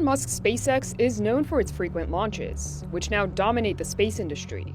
Musk's SpaceX is known for its frequent launches, which now dominate the space industry.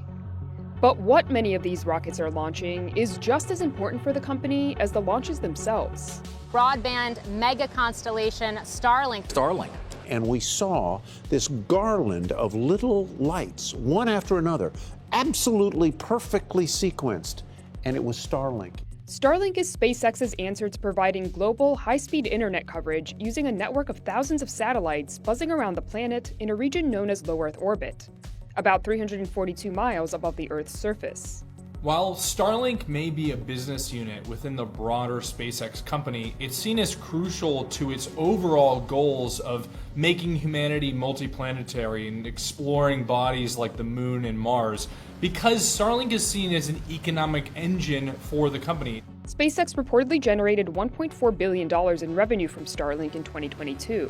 But what many of these rockets are launching is just as important for the company as the launches themselves. Broadband mega constellation Starlink. And we saw this garland of little lights, one after another, absolutely perfectly sequenced, and it was Starlink. Starlink is SpaceX's answer to providing global, high-speed internet coverage using a network of thousands of satellites buzzing around the planet in a region known as low Earth orbit, about 342 miles above the Earth's surface. While Starlink may be a business unit within the broader SpaceX company, it's seen as crucial to its overall goals of making humanity multiplanetary and exploring bodies like the Moon and Mars, because Starlink is seen as an economic engine for the company. SpaceX reportedly generated $1.4 billion in revenue from Starlink in 2022.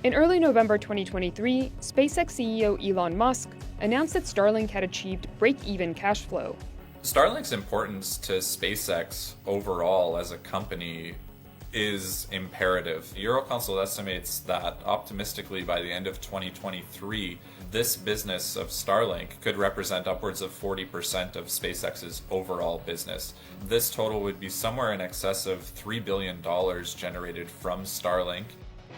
In early November 2023, SpaceX CEO Elon Musk announced that Starlink had achieved break-even cash flow. Starlink's importance to SpaceX overall as a company is imperative. Euroconsult estimates that optimistically by the end of 2023, this business of Starlink could represent upwards of 40% of SpaceX's overall business. This total would be somewhere in excess of $3 billion generated from Starlink.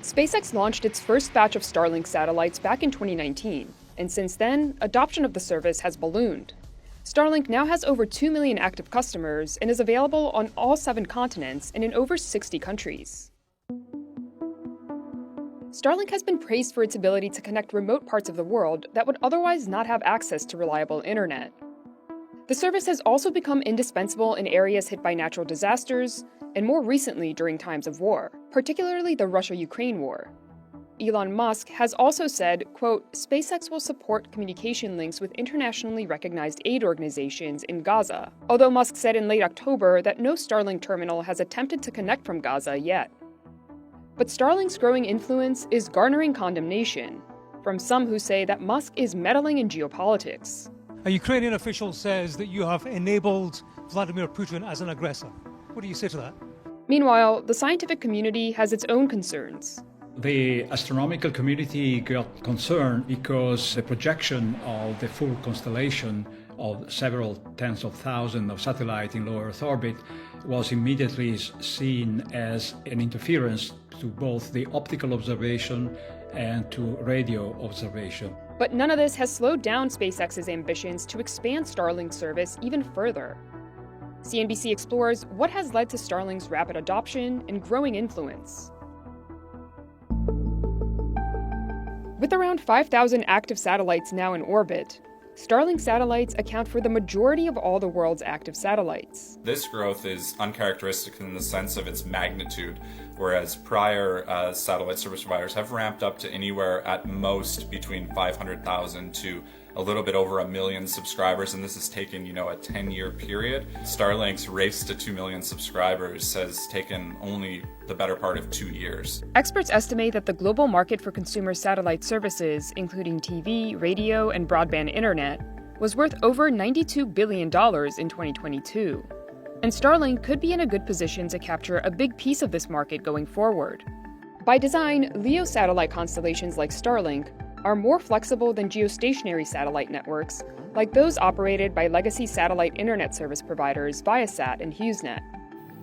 SpaceX launched its first batch of Starlink satellites back in 2019, and since then, adoption of the service has ballooned. Starlink now has over 2 million active customers and is available on all 7 continents and in over 60 countries. Starlink has been praised for its ability to connect remote parts of the world that would otherwise not have access to reliable internet. The service has also become indispensable in areas hit by natural disasters, and more recently during times of war, particularly the Russia-Ukraine war. Elon Musk has also said, quote, SpaceX will support communication links with internationally recognized aid organizations in Gaza, although Musk said in late October that no Starlink terminal has attempted to connect from Gaza yet. But Starlink's growing influence is garnering condemnation from some who say that Musk is meddling in geopolitics. A Ukrainian official says that you have enabled Vladimir Putin as an aggressor. What do you say to that? Meanwhile, the scientific community has its own concerns. The astronomical community got concerned because the projection of the full constellation of several tens of thousands of satellites in low Earth orbit was immediately seen as an interference to both the optical observation and to radio observation. But none of this has slowed down SpaceX's ambitions to expand Starlink's service even further. CNBC explores what has led to Starlink's rapid adoption and growing influence. With around 5,000 active satellites now in orbit, Starlink satellites account for the majority of all the world's active satellites. This growth is uncharacteristic in the sense of its magnitude, whereas prior satellite service providers have ramped up to anywhere at most between 500,000 to a little bit over 1 million subscribers, and this has taken, a 10-year period. Starlink's race to 2 million subscribers has taken only the better part of 2 years. Experts estimate that the global market for consumer satellite services, including TV, radio, and broadband internet, was worth over $92 billion in 2022. And Starlink could be in a good position to capture a big piece of this market going forward. By design, LEO satellite constellations like Starlink are more flexible than geostationary satellite networks, like those operated by legacy satellite internet service providers Viasat and HughesNet.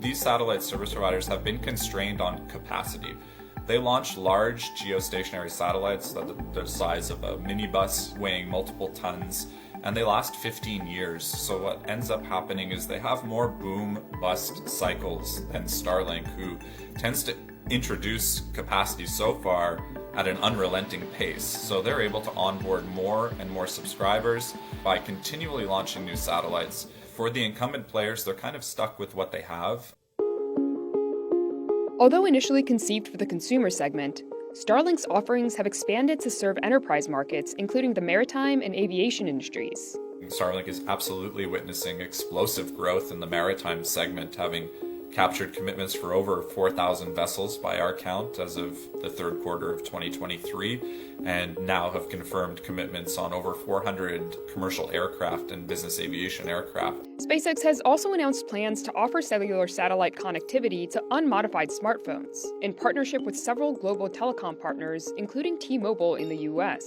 These satellite service providers have been constrained on capacity. They launch large geostationary satellites that are the size of a minibus, weighing multiple tons, and they last 15 years. So what ends up happening is they have more boom-bust cycles than Starlink, who tends to introduce capacity so far at an unrelenting pace. So they're able to onboard more and more subscribers by continually launching new satellites. For the incumbent players, they're kind of stuck with what they have. Although initially conceived for the consumer segment, Starlink's offerings have expanded to serve enterprise markets, including the maritime and aviation industries. Starlink is absolutely witnessing explosive growth in the maritime segment, having captured commitments for over 4,000 vessels by our count as of the third quarter of 2023, and now have confirmed commitments on over 400 commercial aircraft and business aviation aircraft. SpaceX has also announced plans to offer cellular satellite connectivity to unmodified smartphones, in partnership with several global telecom partners, including T-Mobile in the US.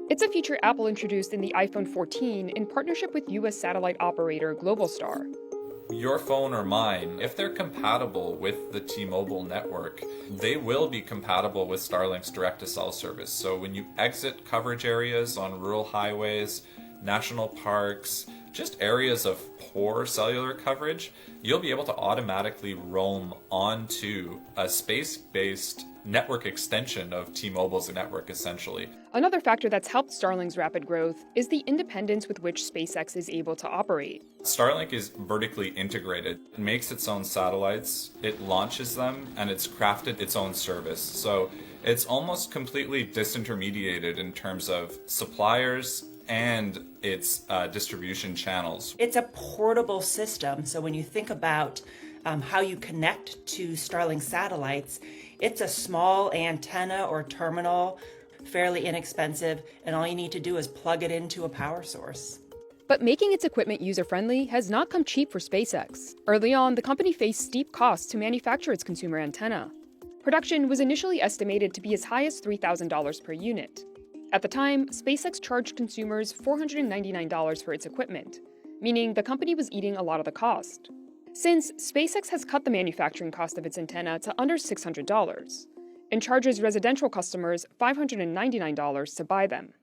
It's a feature Apple introduced in the iPhone 14 in partnership with US satellite operator Globalstar. Your phone or mine, if they're compatible with the T-Mobile network, they will be compatible with Starlink's direct-to-cell service. So when you exit coverage areas on rural highways, national parks, just areas of poor cellular coverage, you'll be able to automatically roam onto a space-based network extension of T-Mobile's network, essentially. Another factor that's helped Starlink's rapid growth is the independence with which SpaceX is able to operate. Starlink is vertically integrated. It makes its own satellites, it launches them, and it's crafted its own service. So it's almost completely disintermediated in terms of suppliers and its distribution channels. It's a portable system, so when you think about how you connect to Starlink satellites, it's a small antenna or terminal, fairly inexpensive, and all you need to do is plug it into a power source. But making its equipment user-friendly has not come cheap for SpaceX. Early on, the company faced steep costs to manufacture its consumer antenna. Production was initially estimated to be as high as $3,000 per unit. At the time, SpaceX charged consumers $499 for its equipment, meaning the company was eating a lot of the cost. Since, SpaceX has cut the manufacturing cost of its antenna to under $600 and charges residential customers $599 to buy them.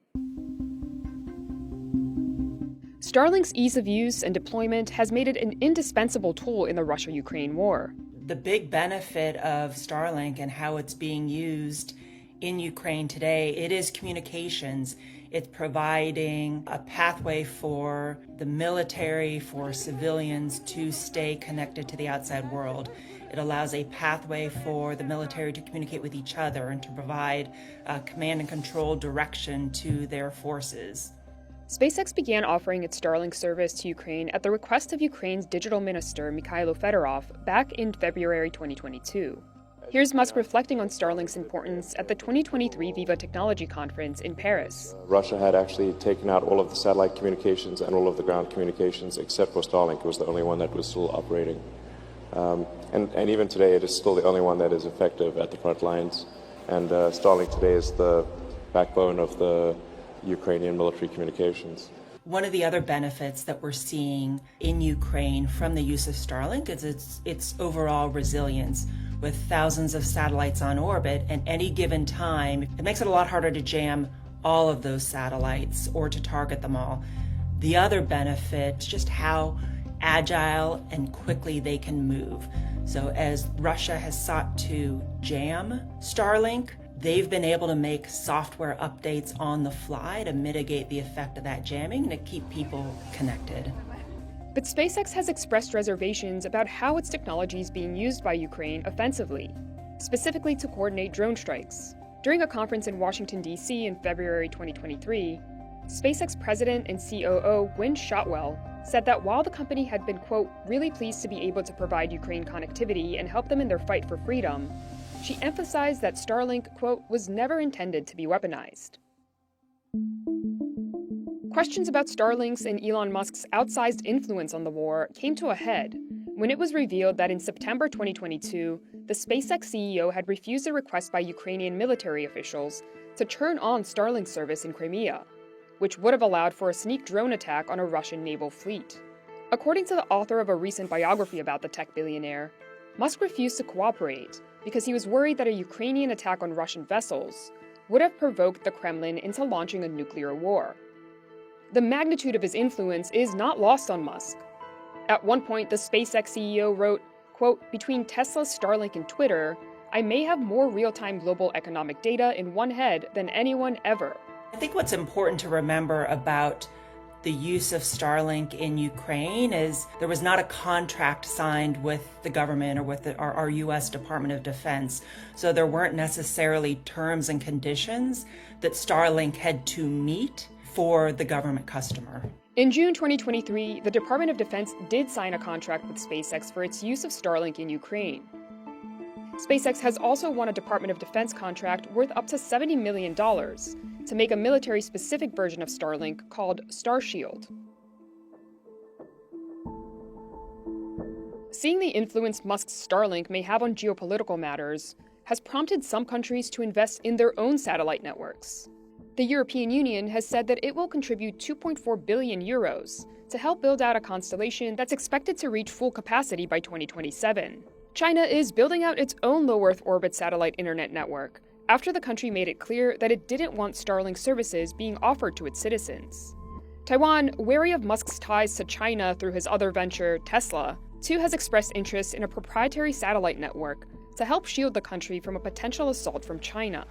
Starlink's ease of use and deployment has made it an indispensable tool in the Russia-Ukraine war. The big benefit of Starlink and how it's being used in Ukraine today, it is communications. It's providing a pathway for the military, for civilians to stay connected to the outside world. It allows a pathway for the military to communicate with each other and to provide command and control direction to their forces. SpaceX began offering its Starlink service to Ukraine at the request of Ukraine's digital minister, Mikhailo Fedorov, back in February 2022. Here's Musk reflecting on Starlink's importance at the 2023 Viva Technology Conference in Paris. Russia had actually taken out all of the satellite communications and all of the ground communications except for Starlink. It was the only one that was still operating. And even today, it is still the only one that is effective at the front lines. And Starlink today is the backbone of the Ukrainian military communications. One of the other benefits that we're seeing in Ukraine from the use of Starlink is its overall resilience. With thousands of satellites on orbit at any given time, it makes it a lot harder to jam all of those satellites or to target them all. The other benefit is just how agile and quickly they can move. So as Russia has sought to jam Starlink, they've been able to make software updates on the fly to mitigate the effect of that jamming and to keep people connected. But SpaceX has expressed reservations about how its technology is being used by Ukraine offensively, specifically to coordinate drone strikes. During a conference in Washington, D.C. in February 2023, SpaceX president and COO Gwynne Shotwell said that while the company had been, quote, really pleased to be able to provide Ukraine connectivity and help them in their fight for freedom, she emphasized that Starlink, quote, was never intended to be weaponized. Questions about Starlink's and Elon Musk's outsized influence on the war came to a head when it was revealed that in September 2022, the SpaceX CEO had refused a request by Ukrainian military officials to turn on Starlink service in Crimea, which would have allowed for a sneak drone attack on a Russian naval fleet. According to the author of a recent biography about the tech billionaire, Musk refused to cooperate because he was worried that a Ukrainian attack on Russian vessels would have provoked the Kremlin into launching a nuclear war. The magnitude of his influence is not lost on Musk. At one point, the SpaceX CEO wrote, quote, between Tesla, Starlink, and Twitter, I may have more real-time global economic data in one head than anyone ever. I think what's important to remember about the use of Starlink in Ukraine is there was not a contract signed with the government or with our U.S. Department of Defense. So there weren't necessarily terms and conditions that Starlink had to meet for the government customer. In June 2023, the Department of Defense did sign a contract with SpaceX for its use of Starlink in Ukraine. SpaceX has also won a Department of Defense contract worth up to $70 million to make a military-specific version of Starlink called Starshield. Seeing the influence Musk's Starlink may have on geopolitical matters has prompted some countries to invest in their own satellite networks. The European Union has said that it will contribute 2.4 billion euros to help build out a constellation that's expected to reach full capacity by 2027. China is building out its own low Earth orbit satellite internet network after the country made it clear that it didn't want Starlink services being offered to its citizens. Taiwan, wary of Musk's ties to China through his other venture, Tesla, too has expressed interest in a proprietary satellite network to help shield the country from a potential assault from China.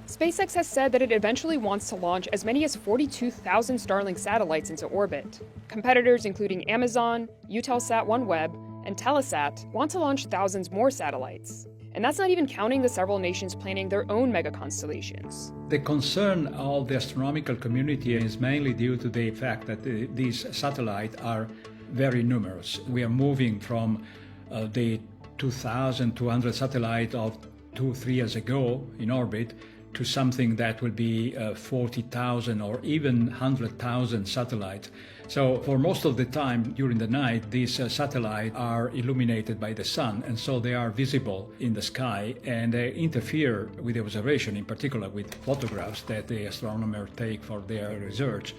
SpaceX has said that it eventually wants to launch as many as 42,000 Starlink satellites into orbit. Competitors including Amazon, Eutelsat OneWeb, and Telesat want to launch thousands more satellites. And that's not even counting the several nations planning their own mega constellations. The concern of the astronomical community is mainly due to the fact that these satellites are very numerous. We are moving from the 2,200 satellites of 2-3 years ago in orbit to something that will be 40,000 or even 100,000 satellites. So for most of the time during the night, these satellites are illuminated by the sun, and so they are visible in the sky, and they interfere with the observation, in particular with photographs that the astronomers take for their research.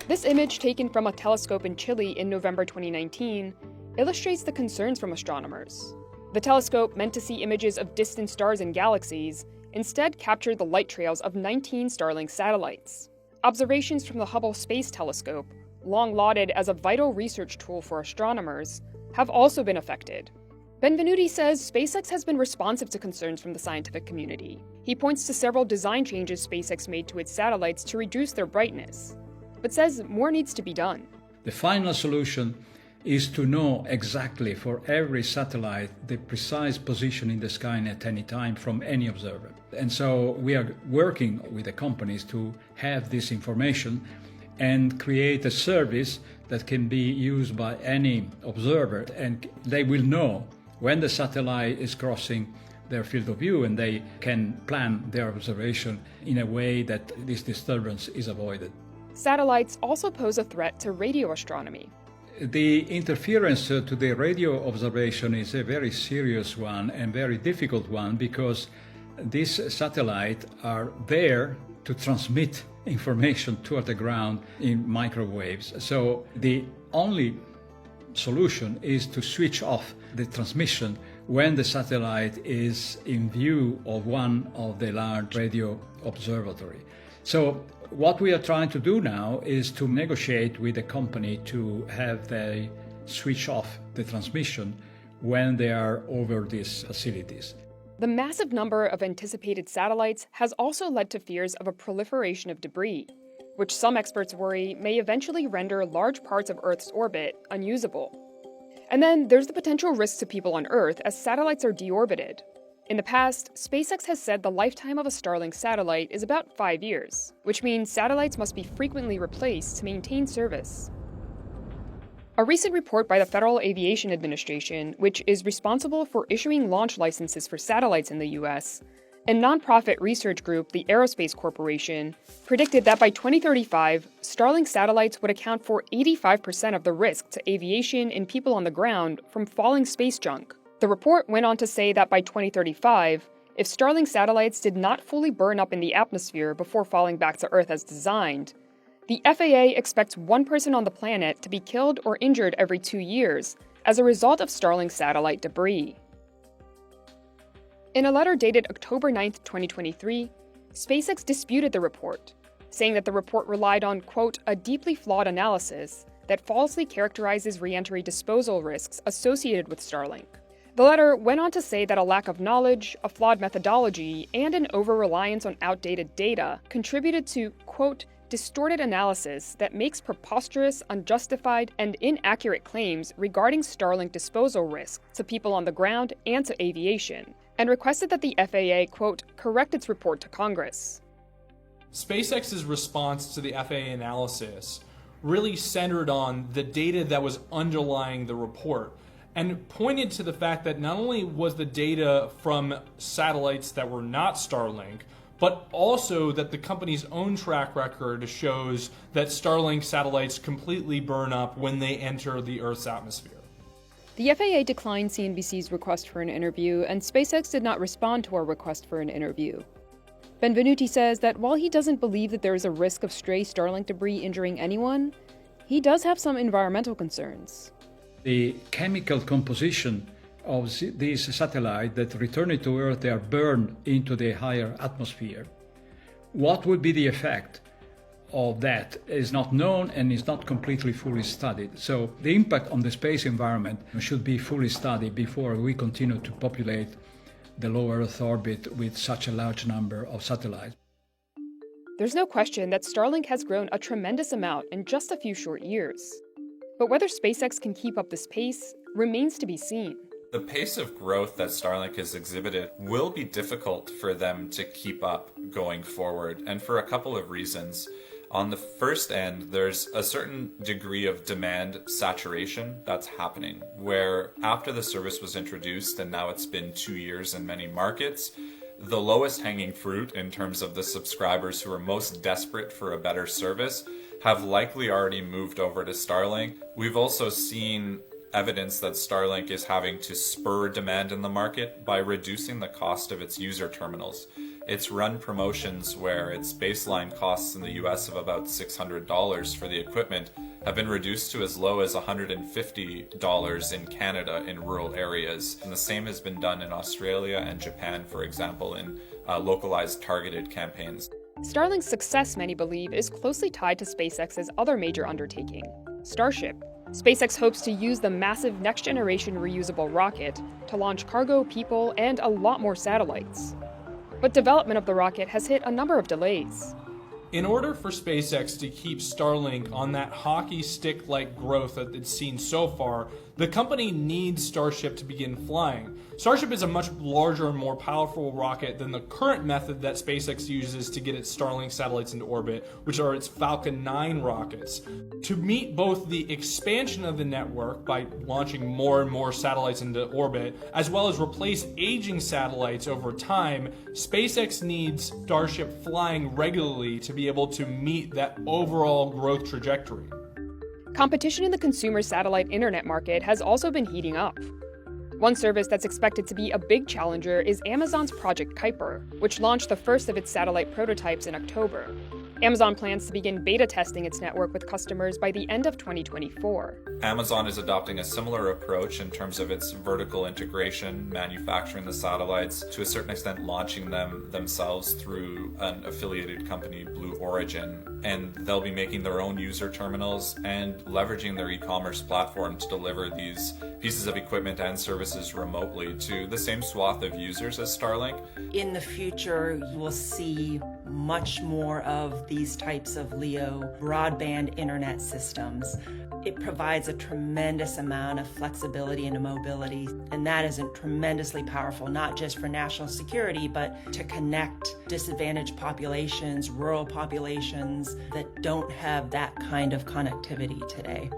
This image, taken from a telescope in Chile in November 2019, illustrates the concerns from astronomers. The telescope, meant to see images of distant stars and galaxies, instead captured the light trails of 19 Starlink satellites. Observations from the Hubble Space Telescope, long lauded as a vital research tool for astronomers, have also been affected. Benvenuti says SpaceX has been responsive to concerns from the scientific community. He points to several design changes SpaceX made to its satellites to reduce their brightness, but says more needs to be done. The final solution is to know exactly for every satellite the precise position in the sky at any time from any observer. And so we are working with the companies to have this information and create a service that can be used by any observer, and they will know when the satellite is crossing their field of view, and they can plan their observation in a way that this disturbance is avoided. Satellites also pose a threat to radio astronomy. The interference to the radio observation is a very serious one and very difficult one, because these satellites are there to transmit information toward the ground in microwaves. So the only solution is to switch off the transmission when the satellite is in view of one of the large radio observatories. So what we are trying to do now is to negotiate with the company to have they switch off the transmission when they are over these facilities. The massive number of anticipated satellites has also led to fears of a proliferation of debris, which some experts worry may eventually render large parts of Earth's orbit unusable. And then there's the potential risk to people on Earth as satellites are deorbited. In the past, SpaceX has said the lifetime of a Starlink satellite is about 5 years, which means satellites must be frequently replaced to maintain service. A recent report by the Federal Aviation Administration, which is responsible for issuing launch licenses for satellites in the US, and nonprofit research group the Aerospace Corporation, predicted that by 2035, Starlink satellites would account for 85% of the risk to aviation and people on the ground from falling space junk. The report went on to say that by 2035, if Starlink satellites did not fully burn up in the atmosphere before falling back to Earth as designed, the FAA expects one person on the planet to be killed or injured every 2 years as a result of Starlink satellite debris. In a letter dated October 9, 2023, SpaceX disputed the report, saying that the report relied on, quote, a deeply flawed analysis that falsely characterizes re-entry disposal risks associated with Starlink. The letter went on to say that a lack of knowledge, a flawed methodology, and an over-reliance on outdated data contributed to, quote, distorted analysis that makes preposterous, unjustified, and inaccurate claims regarding Starlink disposal risk to people on the ground and to aviation, and requested that the FAA, quote, correct its report to Congress. SpaceX's response to the FAA analysis really centered on the data that was underlying the report and pointed to the fact that not only was the data from satellites that were not Starlink, but also that the company's own track record shows that Starlink satellites completely burn up when they enter the Earth's atmosphere. The FAA declined CNBC's request for an interview, and SpaceX did not respond to our request for an interview. Benvenuti says that while he doesn't believe that there is a risk of stray Starlink debris injuring anyone, he does have some environmental concerns. The chemical composition of these satellites that return to Earth, they are burned into the higher atmosphere. What would be the effect of that is not known and is not completely fully studied. So the impact on the space environment should be fully studied before we continue to populate the low Earth orbit with such a large number of satellites. There's no question that Starlink has grown a tremendous amount in just a few short years. But whether SpaceX can keep up this pace remains to be seen. The pace of growth that Starlink has exhibited will be difficult for them to keep up going forward, and for a couple of reasons. On the first end, there's a certain degree of demand saturation that's happening, where after the service was introduced, and now it's been 2 years in many markets, the lowest hanging fruit in terms of the subscribers who are most desperate for a better service have likely already moved over to Starlink. We've also seen evidence that Starlink is having to spur demand in the market by reducing the cost of its user terminals. It's run promotions where its baseline costs in the US of about $600 for the equipment have been reduced to as low as $150 in Canada in rural areas. And the same has been done in Australia and Japan, for example, in localized targeted campaigns. Starlink's success, many believe, is closely tied to SpaceX's other major undertaking, Starship. SpaceX hopes to use the massive next-generation reusable rocket to launch cargo, people, and a lot more satellites. But development of the rocket has hit a number of delays. In order for SpaceX to keep Starlink on that hockey stick-like growth that it's seen so far, the company needs Starship to begin flying. Starship is a much larger and more powerful rocket than the current method that SpaceX uses to get its Starlink satellites into orbit, which are its Falcon 9 rockets. To meet both the expansion of the network by launching more and more satellites into orbit, as well as replace aging satellites over time, SpaceX needs Starship flying regularly to be able to meet that overall growth trajectory. Competition in the consumer satellite internet market has also been heating up. One service that's expected to be a big challenger is Amazon's Project Kuiper, which launched the first of its satellite prototypes in October. Amazon plans to begin beta testing its network with customers by the end of 2024. Amazon is adopting a similar approach in terms of its vertical integration, manufacturing the satellites, to a certain extent launching them themselves through an affiliated company, Blue Origin. And they'll be making their own user terminals and leveraging their e-commerce platform to deliver these pieces of equipment and services remotely to the same swath of users as Starlink. In the future, you will see much more of these types of LEO broadband internet systems. It provides a tremendous amount of flexibility and mobility, and that is tremendously powerful, not just for national security, but to connect disadvantaged populations, rural populations that don't have that kind of connectivity today.